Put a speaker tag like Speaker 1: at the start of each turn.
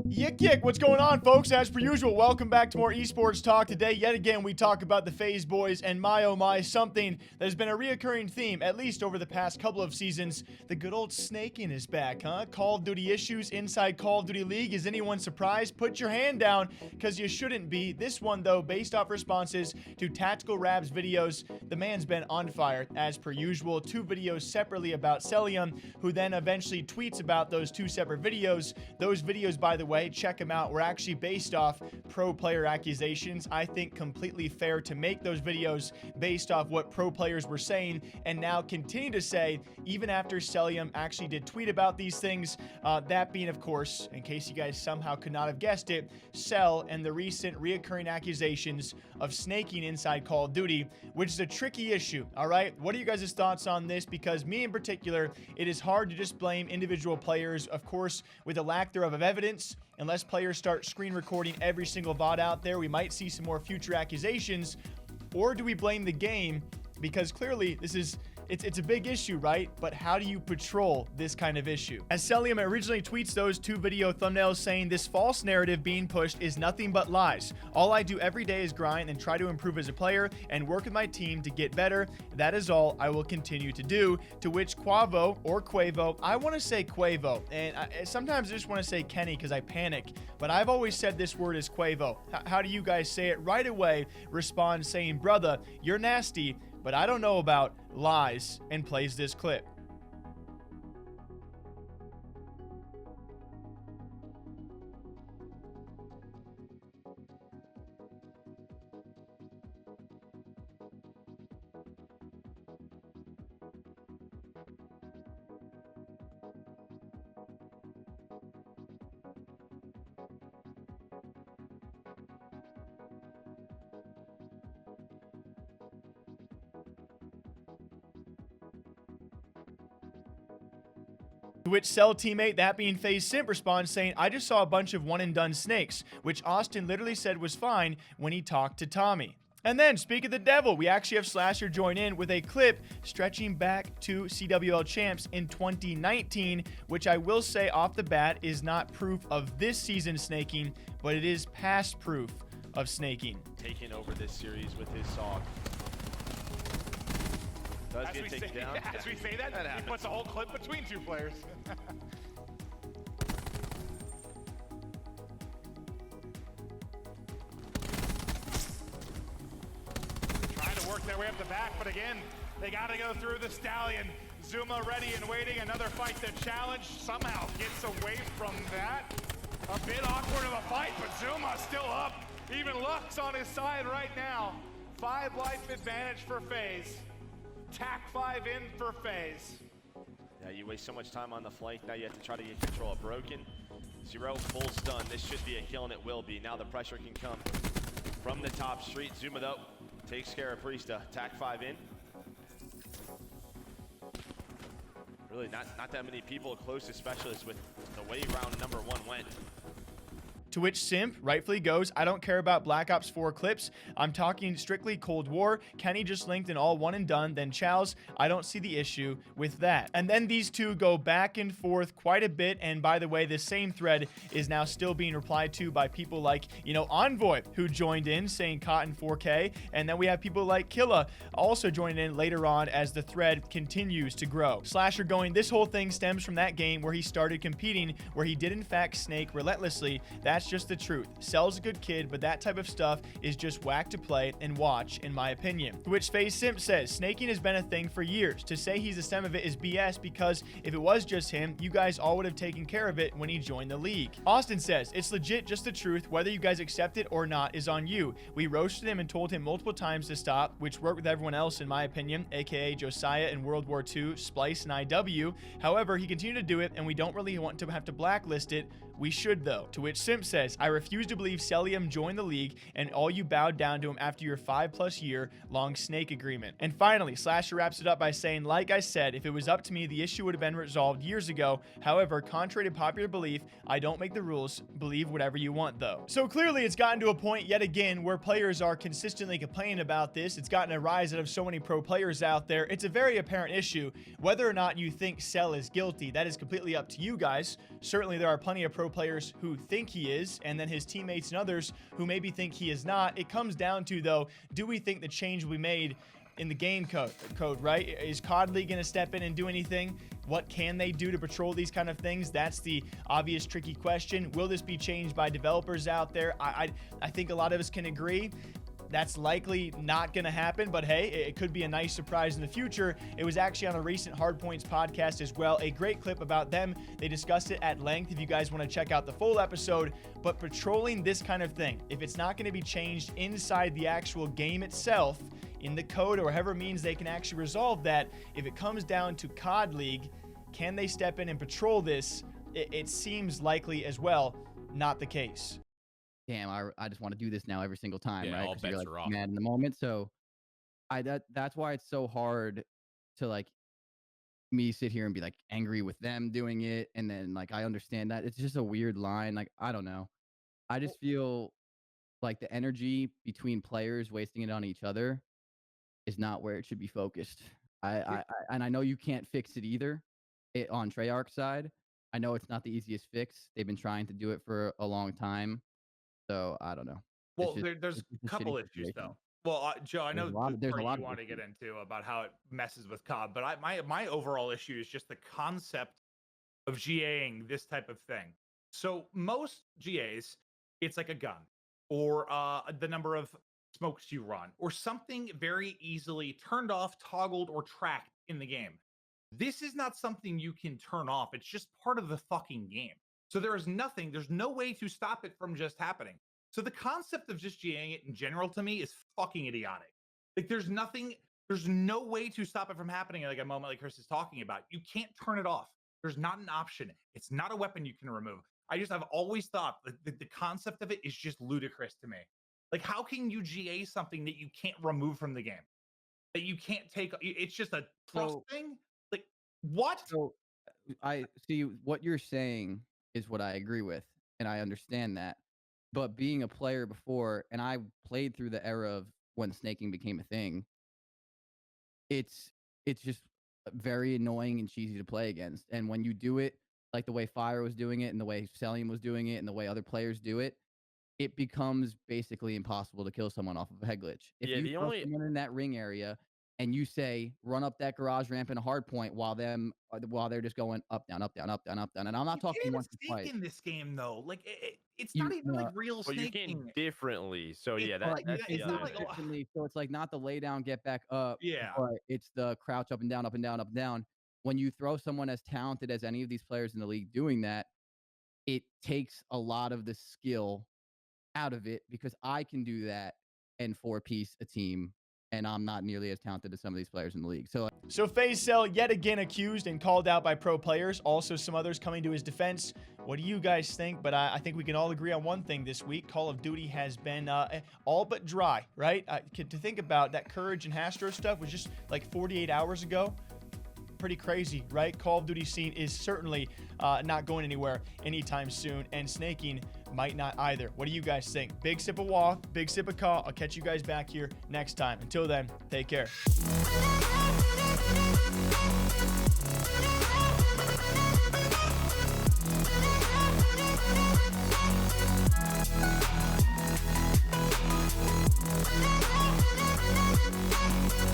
Speaker 1: Yik, what's going on, folks? As per usual, welcome back to more esports talk. Today, yet again, we talk about the FaZe boys, and my oh my, something that has been a reoccurring theme, at least over the past couple of seasons. The good old snaking is back, huh? Call of Duty issues inside Call of Duty League. Is anyone surprised? Put your hand down, because you shouldn't be. This one, though, based off responses to Tactical Rab's videos, the man's been on fire, as per usual. 2 videos separately about Cellium, who then eventually tweets about those 2 separate videos. Those videos, by the way, check them out, were actually based off pro player accusations. I think completely fair to make those videos based off what pro players were saying, and now continue to say, even after Cellium actually did tweet about these things. That being, of course, in case you guys somehow could not have guessed it, Cell and the recent reoccurring accusations of snaking inside Call of Duty, which is a tricky issue, all right? What are you guys' thoughts on this? Because me in particular, it is hard to just blame individual players, of course, with a lack thereof of evidence. Unless players start screen recording every single VOD out there, we might see some more future accusations. Or do we blame the game? Because clearly this is it's a big issue, right? But how do you patrol this kind of issue? As Cellium originally tweets those 2 video thumbnails saying, this false narrative being pushed is nothing but lies. All I do every day is grind and try to improve as a player and work with my team to get better. That is all I will continue to do. To which Quavo, or Quavo, I want to say Quavo, and sometimes I just want to say Kenny because I panic, but I've always said this word is Quavo. How do you guys say it? Right away respond saying, brother, you're nasty, but I don't know about lies, and plays this clip. To which Cell teammate, that being FaZe Simp, responds saying, I just saw a bunch of one and done snakes, which Austin literally said was fine when he talked to Tommy. And then, speak of the devil, we actually have Slasher join in with a clip stretching back to CWL champs in 2019, which I will say off the bat is not proof of this season snaking, but it is past proof of snaking.
Speaker 2: Taking over this series with his song.
Speaker 3: As we say that, he puts a whole clip between 2 players. Trying to work their way up the back, but again, they got to go through the Stallion. Zuma ready and waiting. Another fight to challenge. Somehow gets away from that. A bit awkward of a fight, but Zuma still up. Even Luck's on his side right now. 5 life advantage for FaZe. Tac 5 in for FaZe.
Speaker 2: Yeah, you waste so much time on the flank. Now you have to try to get control of Broken. 0 full stun. This should be a kill, and it will be. Now the pressure can come from the top street. Zuma, though, takes care of Priesta. Tac 5 in. Really not that many people close to specialists with the way round number 1 went.
Speaker 1: To which Simp rightfully goes, I don't care about Black Ops 4 clips. I'm talking strictly Cold War. Kenny just linked an all one and done. Then Chow's, I don't see the issue with that. And then these 2 go back and forth quite a bit. And by the way, this same thread is now still being replied to by people like, Envoy, who joined in saying Cotton 4K. And then we have people like Killa also joining in later on as the thread continues to grow. Slasher going, this whole thing stems from that game where he started competing, where he did in fact snake relentlessly. That's just the truth. Cell's a good kid, but that type of stuff is just whack to play and watch, in my opinion. To which FaZe Simp says, snaking has been a thing for years. To say he's the stem of it is BS, because if it was just him, you guys all would have taken care of it when he joined the league. Austin says, it's legit just the truth. Whether you guys accept it or not is on you. We roasted him and told him multiple times to stop, which worked with everyone else, in my opinion, aka Josiah in World War II, Splice, and IW. However, he continued to do it, and we don't really want to have to blacklist it. We should, though. To which Simp says, says, I refuse to believe Cellium joined the league and all you bowed down to him after your 5+ year long snake agreement. And finally, Slasher wraps it up by saying, like I said, if it was up to me, the issue would have been resolved years ago. However, contrary to popular belief, I don't make the rules. Believe whatever you want, though. So clearly it's gotten to a point yet again where players are consistently complaining about this. It's gotten a rise out of so many pro players out there. It's a very apparent issue. Whether or not you think Cell is guilty, that is completely up to you guys. Certainly there are plenty of pro players who think he is, and then his teammates and others who maybe think he is not. It comes down to, though, do we think the change will be made in the game code, right? Is COD League going to step in and do anything? What can they do to patrol these kind of things? That's the obvious tricky question. Will this be changed by developers out there? I think a lot of us can agree that's likely not going to happen, but hey, it could be a nice surprise in the future. It was actually on a recent Hardpoints podcast as well. A great clip about them. They discussed it at length if you guys want to check out the full episode. But patrolling this kind of thing, if it's not going to be changed inside the actual game itself, in the code or however means they can actually resolve that, if it comes down to COD League, can they step in and patrol this? It seems likely as well not the case.
Speaker 4: Damn, I just want to do this now every single time,
Speaker 5: Yeah,
Speaker 4: right?
Speaker 5: all
Speaker 4: 'Cause you're
Speaker 5: bets
Speaker 4: like
Speaker 5: are off.
Speaker 4: mad in the moment. So that's why it's so hard to like me sit here and be like angry with them doing it, and then like I understand that it's just a weird line. Like I don't know. I just feel like the energy between players wasting it on each other is not where it should be focused. And I know you can't fix it either. On Treyarch's side, I know it's not the easiest fix. They've been trying to do it for a long time. So I don't know.
Speaker 5: Well,
Speaker 4: it's
Speaker 5: there's
Speaker 4: just
Speaker 5: a couple
Speaker 4: shitty
Speaker 5: issues
Speaker 4: situation.
Speaker 5: though. Well, Joe, I know
Speaker 4: There's a
Speaker 5: part
Speaker 4: lot
Speaker 5: you
Speaker 4: of
Speaker 5: want to
Speaker 4: issues.
Speaker 5: get into about how it messes with COD, but my overall issue is just the concept of GAing this type of thing. So most GAs, it's like a gun or the number of smokes you run or something very easily turned off, toggled, or tracked in the game. This is not something you can turn off. It's just part of the fucking game. So there's no way to stop it from just happening. So the concept of just GAing it in general to me is fucking idiotic. Like there's no way to stop it from happening like a moment like Chris is talking about. You can't turn it off. There's not an option. It's not a weapon you can remove. I've always thought that the concept of it is just ludicrous to me. Like how can you GA something that you can't remove from the game? That you can't take, it's just a trust thing? Like what?
Speaker 4: So I see what you're saying is what I agree with, and I understand that. But being a player before, and I played through the era of when snaking became a thing, it's just very annoying and cheesy to play against. And when you do it like the way Fire was doing it and the way Cellium was doing it and the way other players do it, it becomes basically impossible to kill someone off of a head glitch. If
Speaker 6: Yeah,
Speaker 4: you
Speaker 6: the
Speaker 4: throw
Speaker 6: only
Speaker 4: someone in that ring area and you say run up that garage ramp in a hard point while they're just going up, down, up, down, up, down, up, down, and I'm not talking once or twice.
Speaker 5: In this game though, like it's
Speaker 4: You-
Speaker 5: not even like real
Speaker 6: well, you
Speaker 5: snaking.
Speaker 6: can differently. So
Speaker 5: It's
Speaker 6: yeah,
Speaker 5: like-
Speaker 6: that's
Speaker 5: it's
Speaker 6: the
Speaker 5: not
Speaker 6: other
Speaker 5: like,
Speaker 6: thing.
Speaker 4: differently, so it's like not the lay down, get back up.
Speaker 5: Yeah.
Speaker 4: But it's the crouch up and down, up and down, up and down. When you throw someone as talented as any of these players in the league doing that, it takes a lot of the skill out of it because I can do that and four-piece a team, and I'm not nearly as talented as some of these players in the league.
Speaker 1: So FaZe Cell yet again accused and called out by pro players. Also some others coming to his defense. What do you guys think? But I think we can all agree on one thing this week. Call of Duty has been all but dry, right? To think about that Courage and Hastro stuff was just like 48 hours ago. Pretty crazy, right? Call of Duty scene is certainly not going anywhere anytime soon, and snaking might not either. What do you guys think? Big sip of walk, big sip of call. I'll catch you guys back here next time. Until then, take care.